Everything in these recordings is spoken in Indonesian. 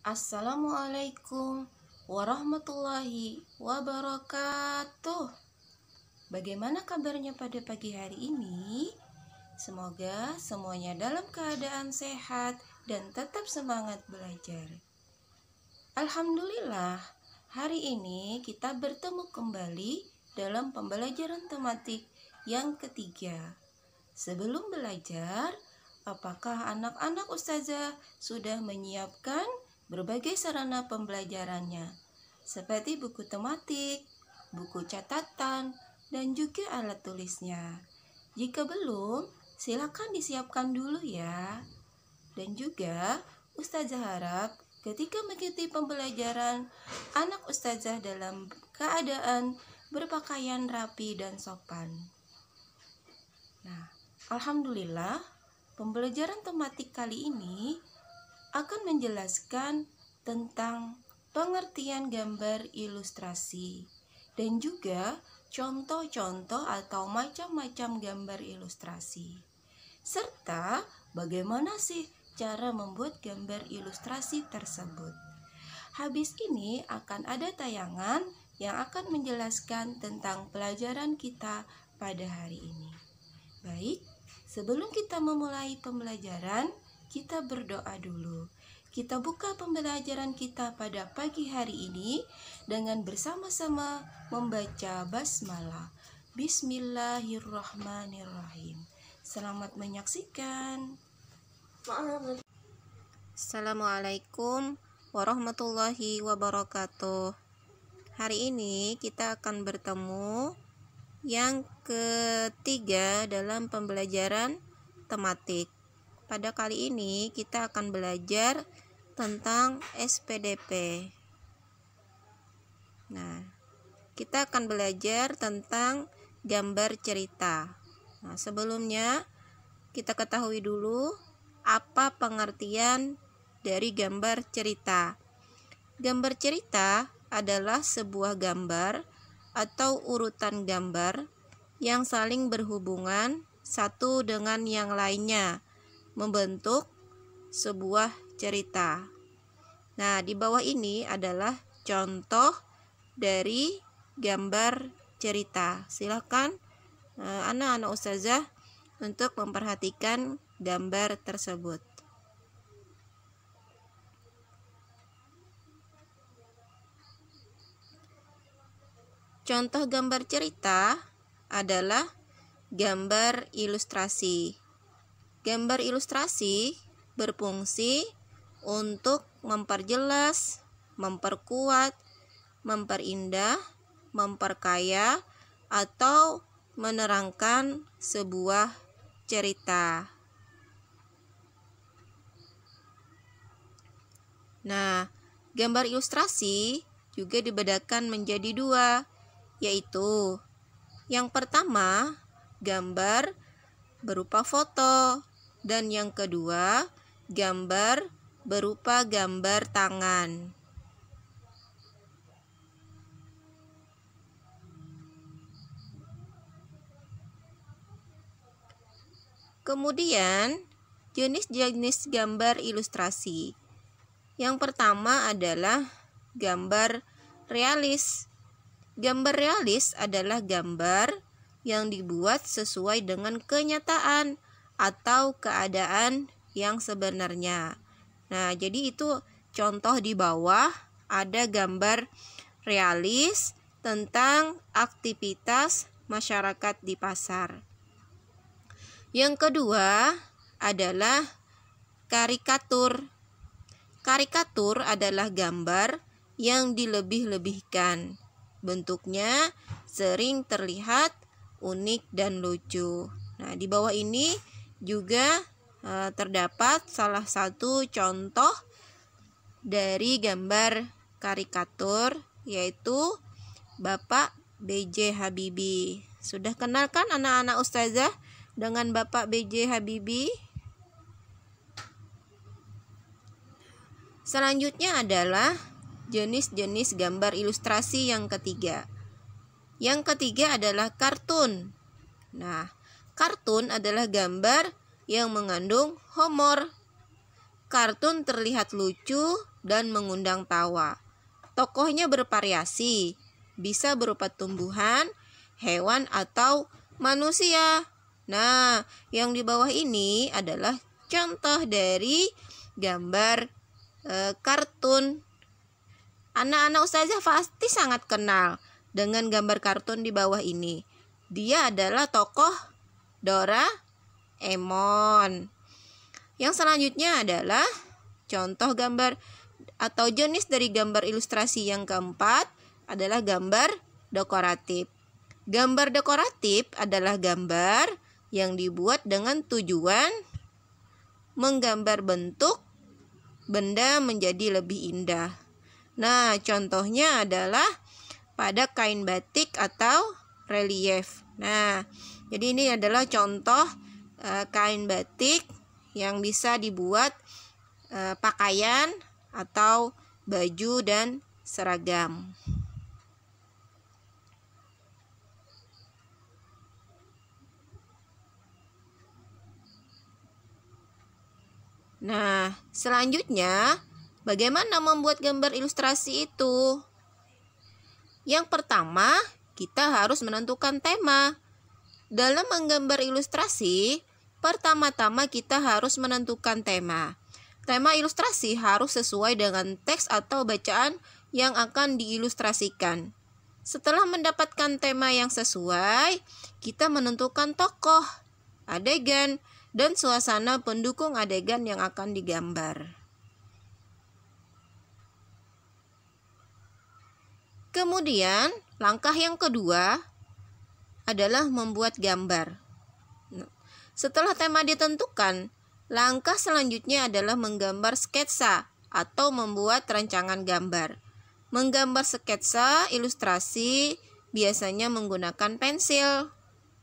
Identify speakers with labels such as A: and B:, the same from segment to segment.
A: Assalamualaikum warahmatullahi wabarakatuh. Bagaimana kabarnya pada pagi hari ini? Semoga semuanya dalam keadaan sehat dan tetap semangat belajar. Alhamdulillah, hari ini kita bertemu kembali dalam pembelajaran tematik yang ketiga. Sebelum belajar, apakah anak-anak ustazah sudah menyiapkan berbagai sarana pembelajarannya, seperti buku tematik, buku catatan, dan juga alat tulisnya? Jika belum, silakan disiapkan dulu ya. Dan juga, ustazah harap ketika mengikuti pembelajaran, anak ustazah dalam keadaan berpakaian rapi dan sopan. Nah, alhamdulillah, pembelajaran tematik kali ini akan menjelaskan tentang pengertian gambar ilustrasi dan juga contoh-contoh atau macam-macam gambar ilustrasi. Serta bagaimana sih cara membuat gambar ilustrasi tersebut. Habis ini akan ada tayangan yang akan menjelaskan tentang pelajaran kita pada hari ini. Baik, sebelum kita memulai pembelajaran, kita berdoa dulu. Kita buka pembelajaran kita pada pagi hari ini dengan bersama-sama membaca basmalah. Bismillahirrahmanirrahim. Selamat menyaksikan. Assalamualaikum warahmatullahi wabarakatuh. Hari ini kita akan bertemu yang ketiga dalam pembelajaran tematik. Pada kali ini kita akan belajar tentang SPDP. Nah, kita akan belajar tentang gambar cerita. Nah, sebelumnya kita ketahui dulu apa pengertian dari gambar cerita. Gambar cerita adalah sebuah gambar atau urutan gambar yang saling berhubungan satu dengan yang lainnya, membentuk sebuah cerita. Nah, di bawah ini adalah contoh dari gambar cerita. Silakan anak-anak ustazah untuk memperhatikan gambar tersebut. Contoh gambar cerita adalah gambar ilustrasi. Gambar ilustrasi berfungsi untuk memperjelas, memperkuat, memperindah, memperkaya, atau menerangkan sebuah cerita. Nah, gambar ilustrasi juga dibedakan menjadi dua, yaitu yang pertama gambar berupa foto dan yang kedua gambar berupa gambar tangan. Kemudian jenis-jenis gambar ilustrasi. Yang pertama adalah gambar realis. Gambar realis adalah gambar yang dibuat sesuai dengan kenyataan atau keadaan yang sebenarnya. Nah, jadi itu contoh di bawah ada gambar realis tentang aktivitas masyarakat di pasar. Yang kedua adalah karikatur. Karikatur adalah gambar yang dilebih-lebihkan. Bentuknya sering terlihat unik dan lucu. Nah, di bawah ini juga terdapat salah satu contoh dari gambar karikatur, yaitu Bapak B.J. Habibie. Sudah kenal kan anak-anak ustazah dengan Bapak B.J. Habibie? Selanjutnya adalah jenis-jenis gambar ilustrasi yang ketiga. Yang ketiga adalah kartun. Nah, kartun adalah gambar yang mengandung humor. Kartun terlihat lucu dan mengundang tawa. Tokohnya bervariasi, bisa berupa tumbuhan, hewan, atau manusia. Nah, yang di bawah ini adalah contoh dari gambar kartun. Anak-anak ustazah pasti sangat kenal dengan gambar kartun di bawah ini. Dia adalah tokoh Doraemon. Yang selanjutnya adalah contoh gambar atau jenis dari gambar ilustrasi yang keempat adalah gambar dekoratif. Gambar dekoratif adalah gambar yang dibuat dengan tujuan menggambar bentuk benda menjadi lebih indah. Nah, contohnya adalah pada kain batik atau relief. Nah, jadi ini adalah contoh kain batik yang bisa dibuat pakaian atau baju dan seragam. Nah, selanjutnya bagaimana membuat gambar ilustrasi itu? Yang pertama, kita harus menentukan tema. Dalam menggambar ilustrasi, pertama-tama kita harus menentukan tema. Tema ilustrasi harus sesuai dengan teks atau bacaan yang akan diilustrasikan. Setelah mendapatkan tema yang sesuai, kita menentukan tokoh, adegan, dan suasana pendukung adegan yang akan digambar. Kemudian, langkah yang kedua adalah membuat gambar. Setelah tema ditentukan, langkah selanjutnya adalah menggambar sketsa atau membuat rancangan gambar. Menggambar sketsa ilustrasi biasanya menggunakan pensil.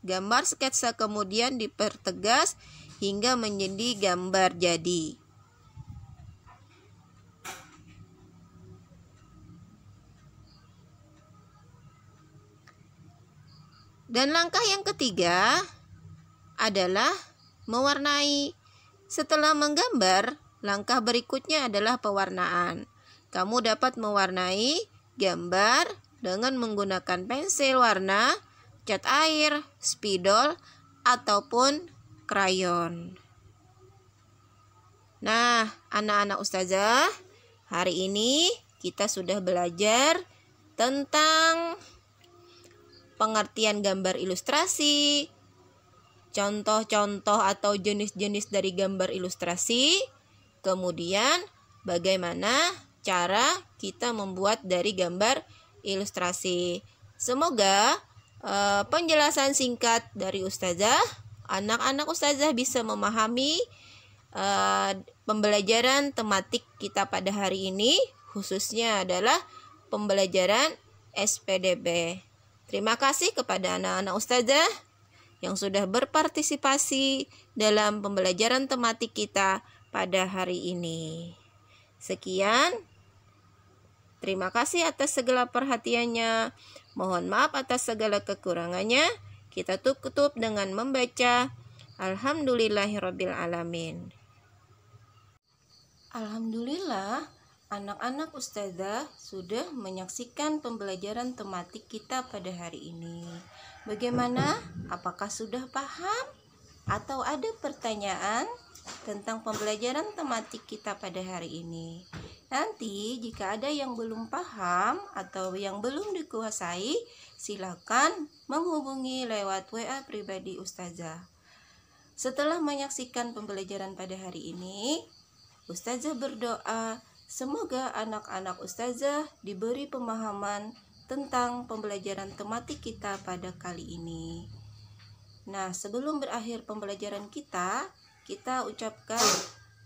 A: Gambar sketsa kemudian dipertegas hingga menjadi gambar jadi. Dan langkah yang ketiga adalah mewarnai. Setelah menggambar, langkah berikutnya adalah pewarnaan. Kamu dapat mewarnai gambar dengan menggunakan pensil warna, cat air, spidol, ataupun krayon. Nah, anak-anak ustazah, hari ini kita sudah belajar tentang pengertian gambar ilustrasi, contoh-contoh atau jenis-jenis dari gambar ilustrasi, kemudian bagaimana cara kita membuat dari gambar ilustrasi. Semoga penjelasan singkat dari ustazah, anak-anak ustazah bisa memahami pembelajaran tematik kita pada hari ini, khususnya adalah pembelajaran SPDB. Terima kasih kepada anak-anak ustazah yang sudah berpartisipasi dalam pembelajaran tematik kita pada hari ini. Sekian, terima kasih atas segala perhatiannya. Mohon maaf atas segala kekurangannya. Kita tutup dengan membaca Alhamdulillahirabbil alamin. Alhamdulillah, anak-anak ustazah sudah menyaksikan pembelajaran tematik kita pada hari ini. Bagaimana? Apakah sudah paham? Atau ada pertanyaan tentang pembelajaran tematik kita pada hari ini? Nanti jika ada yang belum paham atau yang belum dikuasai, silakan menghubungi lewat WA pribadi ustazah. Setelah menyaksikan pembelajaran pada hari ini, ustazah berdoa semoga anak-anak ustazah diberi pemahaman tentang pembelajaran tematik kita pada kali ini. Nah, sebelum berakhir pembelajaran kita ucapkan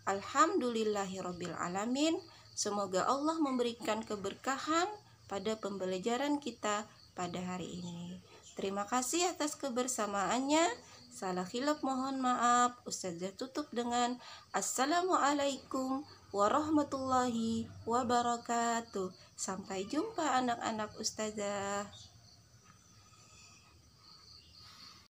A: Alhamdulillahirabbil alamin. Semoga Allah memberikan keberkahan pada pembelajaran kita pada hari ini. Terima kasih atas kebersamaannya. Salah khilaf mohon maaf. Ustazah tutup dengan Assalamualaikum warahmatullahi wabarakatuh. Sampai jumpa anak-anak ustazah.